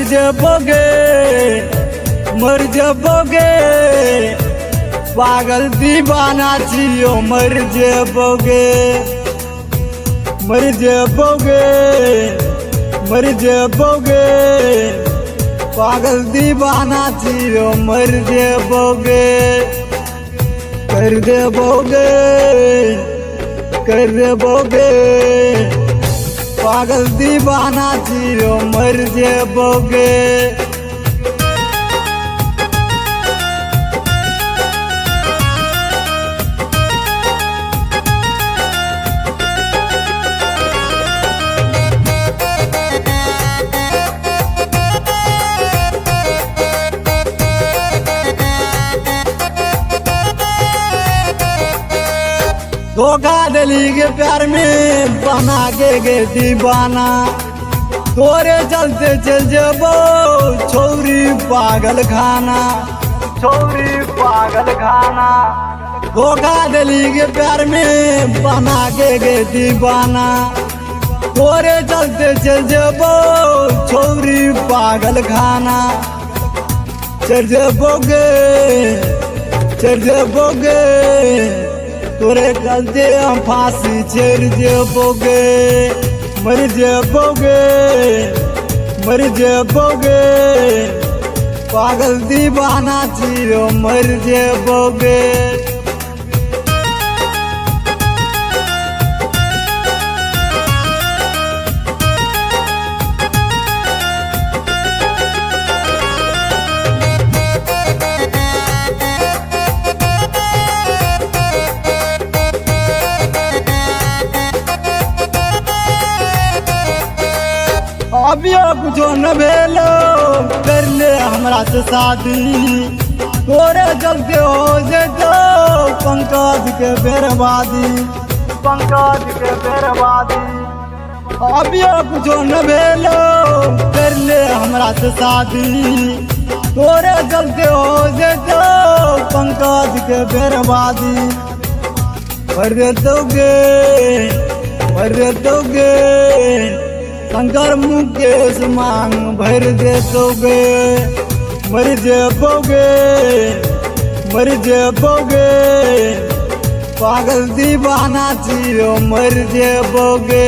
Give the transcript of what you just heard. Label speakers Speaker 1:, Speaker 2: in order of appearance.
Speaker 1: जाओगे, मर जाओगे, पागल दीवाना छियो मर जाओगे, मर जाओगे, मर जाओगे, पागल दीवाना छियो मर जाओगे, कर देबोगे, कर देबोगे, पागल दीवाना छियो मर जाओगे। धोखा दिली के प्यार में बना के दीवाना, तोरे चलते चल जबो छोरी पागल खाना, छोरी पागल खाना। धोखा दिली के प्यार में बना के दीवाना, तोरे चलते चल जबो छोरी पागल खाना। चल जबोगे, चल जबोगे, तोरे चलते हम फांसी चढ़ जाओगे, मर जाओगे, मर जाओगे, पागल दीवाना छियो मर जाओगे। अभी कुछो न भेलो कर ले हमरा से शादी, तोरे चलते हो जेतो पंकज के बर्बादी, पंकज के बर्बादी। अभी कुछो न भेलो कर ले हमरा से शादी, तोरे चलते हो जेतो पंकज के बर्बादी। भर दोगे, भर दोगे, शंकर मुकेश मांग भर दोगे, मर जाओगे, मर जाओगे, पागल दीवाना छियो मर जाओगे।